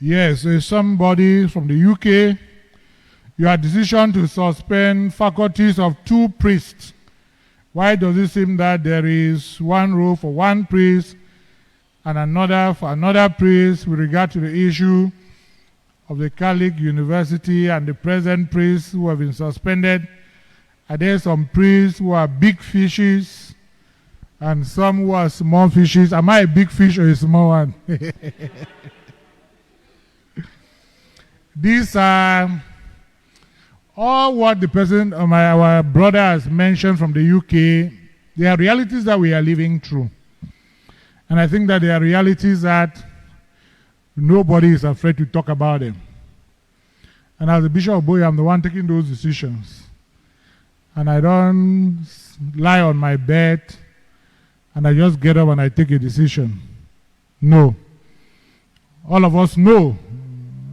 Yes, somebody from the UK, your decision to suspend faculties of 2 priests. Why does it seem that there is one rule for one priest and another for another priest with regard to the issue of the Catholic University and the present priests who have been suspended? Are there some priests who are big fishes and some who are small fishes? Am I a big fish or a small one? These are all what the president of our brother has mentioned from the UK. They are realities that we are living through. And I think that they are realities that nobody is afraid to talk about them. And as the Bishop of Buea, I'm the one taking those decisions. And I don't lie on my bed and I just get up and I take a decision. No. All of us know.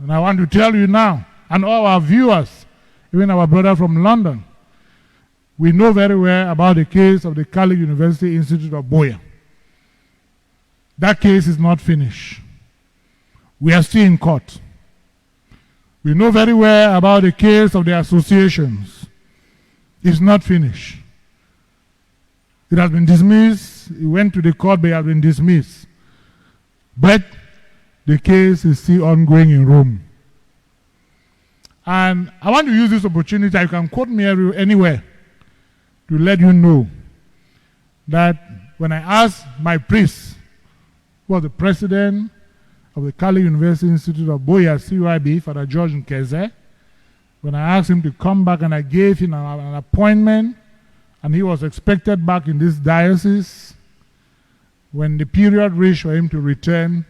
And I want to tell you now, and all our viewers, even our brother from London, we know very well about the case of the Catholic University Institute of Buea. That case is not finished. We are still in court. We know very well about the case of the associations. It's not finished. It has been dismissed. It went to the court, but it has been dismissed. But the case is still ongoing in Rome. And I want to use this opportunity, you can quote me anywhere, to let you know that when I asked my priest, who was the president of the Catholic University Institute of Buea, CUIB, Father George Nkeze, when I asked him to come back and I gave him an appointment, and he was expected back in this diocese, when the period reached for him to return,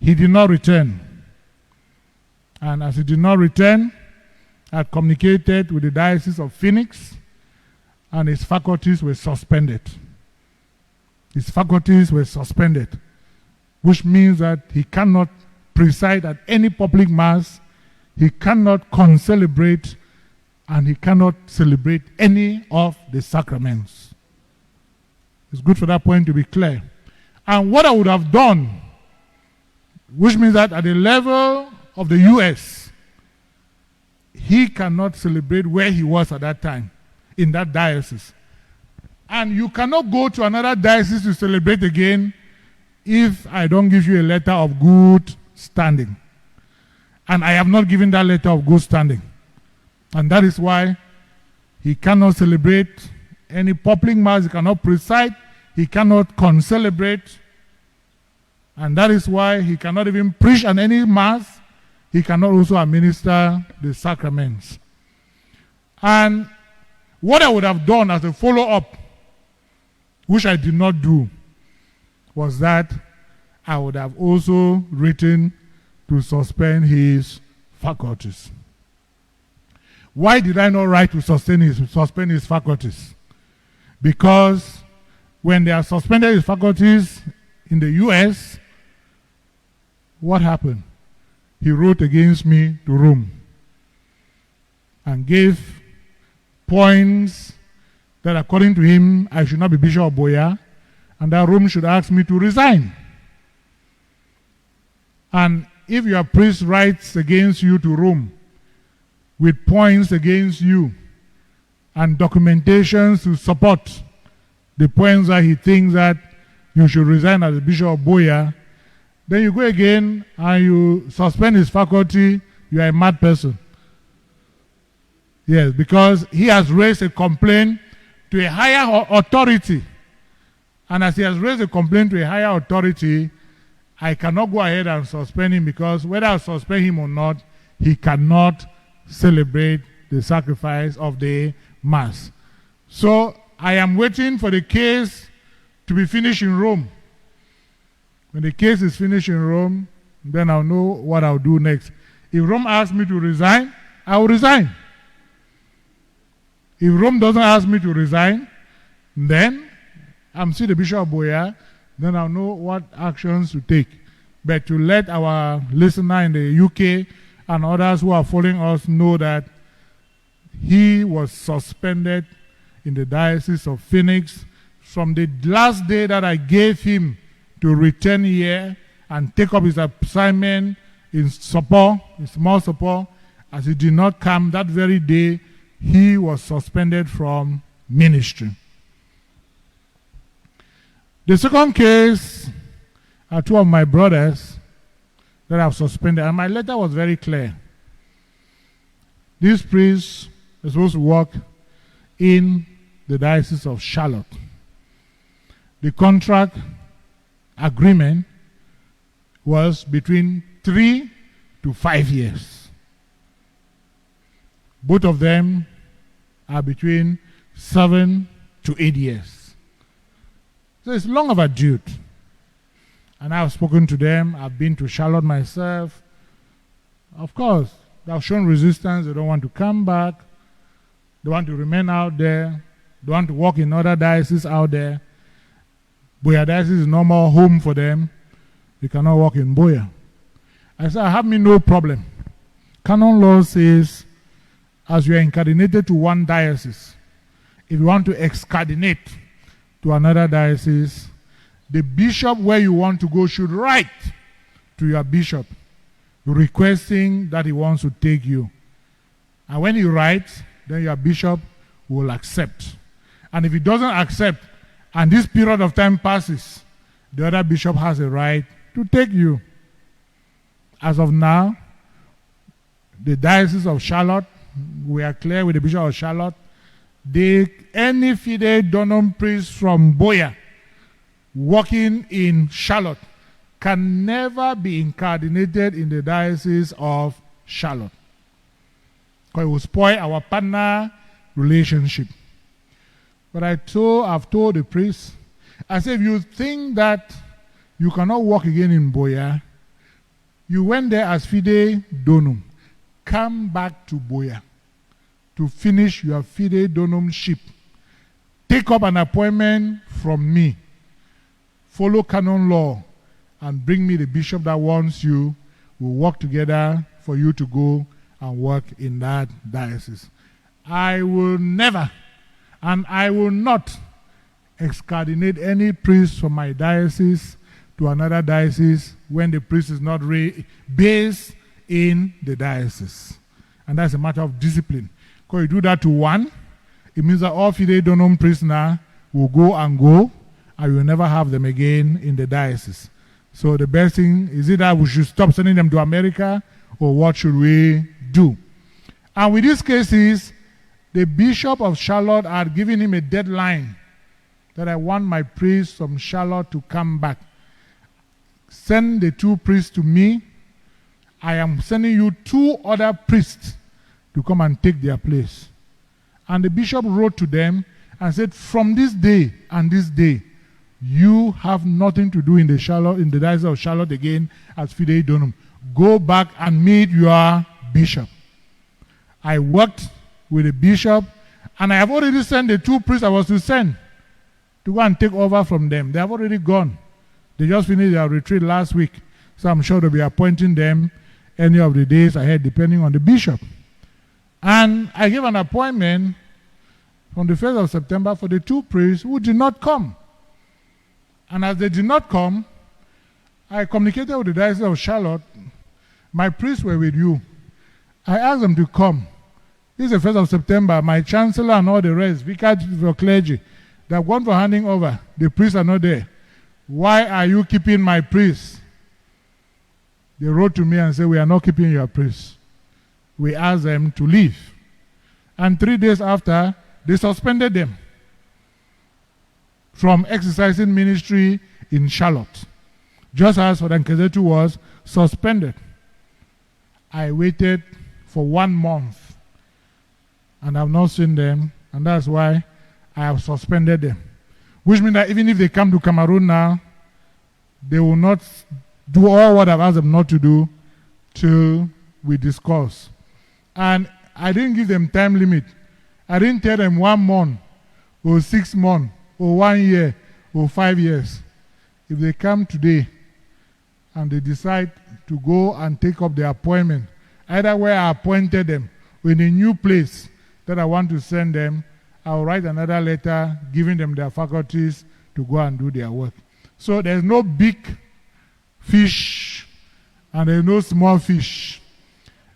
he did not return. And as he did not return, I had communicated with the Diocese of Phoenix, and his faculties were suspended. His faculties were suspended, which means that he cannot preside at any public mass, he cannot concelebrate, and he cannot celebrate any of the sacraments. It's good for that point to be clear. And what I would have done, which means that at the level of the US, he cannot celebrate where he was at that time, in that diocese. And you cannot go to another diocese to celebrate again if I don't give you a letter of good standing. And I have not given that letter of good standing. And that is why he cannot celebrate any public mass, he cannot preside, he cannot concelebrate. And that is why he cannot even preach at any mass, he cannot also administer the sacraments. And what I would have done as a follow-up, which I did not do, was that I would have also written to suspend his faculties. Why did I not write to suspend his faculties? Because when they are suspended his faculties in the US, what happened? He wrote against me to Rome and gave points that according to him I should not be Bishop of Buea, and that Rome should ask me to resign. And if your priest writes against you to Rome with points against you and documentations to support the points that he thinks that you should resign as the Bishop of Buea, then you go again and you suspend his faculty, you are a mad person. Yes, because he has raised a complaint to a higher authority. And as he has raised a complaint to a higher authority, I cannot go ahead and suspend him, because whether I suspend him or not, he cannot celebrate the sacrifice of the Mass. So I am waiting for the case to be finished in Rome. When the case is finished in Rome, then I'll know what I'll do next. If Rome asks me to resign, I will resign. If Rome doesn't ask me to resign, then I'm still the Bishop of Buea, then I'll know what actions to take. But to let our listener in the UK and others who are following us know that he was suspended in the Diocese of Phoenix from the last day that I gave him to return here and take up his assignment in support, in small support. As he did not come that very day, he was suspended from ministry. The second case are two of my brothers that I've suspended, and my letter was very clear. These priests are supposed to work in the Diocese of Charlotte. The contract agreement was between 3 to 5 years. Both of them are between 7 to 8 years. So it's long overdue. And I've spoken to them. I've been to Charlotte myself. Of course, they've shown resistance. They don't want to come back. They want to remain out there. They want to work in other dioceses out there. Buea diocese is no more home for them. They cannot work in Buea. I said, I have me no problem. Canon law says, as you are incardinated to one diocese, if you want to excardinate to another diocese, the bishop where you want to go should write to your bishop requesting that he wants to take you. And when he writes, then your bishop will accept. And if he doesn't accept, and this period of time passes, the other bishop has a right to take you. As of now, the Diocese of Charlotte, we are clear with the Bishop of Charlotte, any fidei donum priest from Buea working in Charlotte can never be incardinated in the Diocese of Charlotte, because it will spoil our partner relationship. But I've told the priest, I said, if you think that you cannot work again in Buea, you went there as fidei donum, come back to Buea to finish your fidei donumship. Take up an appointment from me. Follow canon law and bring me the bishop that wants you. We'll work together for you to go and work in that diocese. I will never and I will not excardinate any priest from my diocese to another diocese when the priest is not based in the diocese. And that's a matter of discipline. Because you do that to one, it means that all fidei donum priests now will go, and you will never have them again in the diocese. So the best thing is either we should stop sending them to America, or what should we do? And with these cases, the Bishop of Charlotte had given him a deadline that I want my priests from Charlotte to come back. Send the two priests to me. I am sending you 2 other priests to come and take their place. And the bishop wrote to them and said, from this day and this day, you have nothing to do in the Diocese of Charlotte again as fidei donum. Go back and meet your bishop. I worked with the bishop, and I have already sent the 2 priests I was to send to go and take over from them. They have already gone. They just finished their retreat last week. So I'm sure they'll be appointing them any of the days ahead, depending on the bishop. And I gave an appointment on the 1st of September for the 2 priests who did not come. And as they did not come, I communicated with the Diocese of Charlotte. My priests were with you. I asked them to come. This is the 1st of September. My chancellor and all the rest, vicars for clergy, they have gone for handing over. The priests are not there. Why are you keeping my priests? They wrote to me and said, we are not keeping your priests. We asked them to leave. And 3 days after, they suspended them from exercising ministry in Charlotte, just as Father Nkeze was suspended. I waited for 1 month and I've not seen them, and that's why I have suspended them. Which means that even if they come to Cameroon now, they will not do all what I've asked them not to do till we discuss. And I didn't give them time limit. I didn't tell them 1 month or 6 months or 1 year or 5 years. If they come today and they decide to go and take up their appointment, either where I appointed them or in a new place that I want to send them, I'll write another letter giving them their faculties to go and do their work. So there's no big fish and there is no small fish.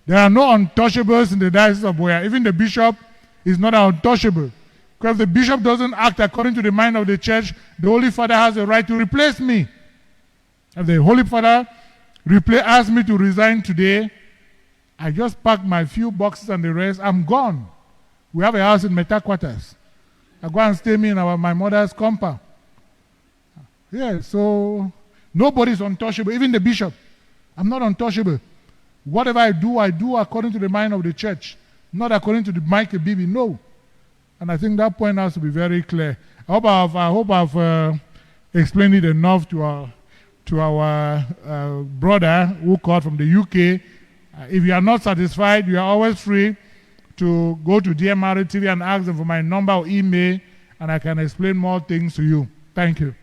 There are no untouchables in the Diocese of Buea. Even the bishop is not untouchable. Because if the bishop doesn't act according to the mind of the church, the Holy Father has the right to replace me. If the Holy Father asked me to resign today, I just packed my few boxes and the rest, I'm gone. We have a house in Meta Quarters. I go and stay in my mother's compound. Yeah, so nobody's untouchable, even the bishop. I'm not untouchable. Whatever I do according to the mind of the church, not according to the Michael Bibi, no. And I think that point has to be very clear. I hope I've explained it enough to our brother who called from the UK. If you are not satisfied, you are always free to go to DMRTV and ask them for my number or email, and I can explain more things to you. Thank you.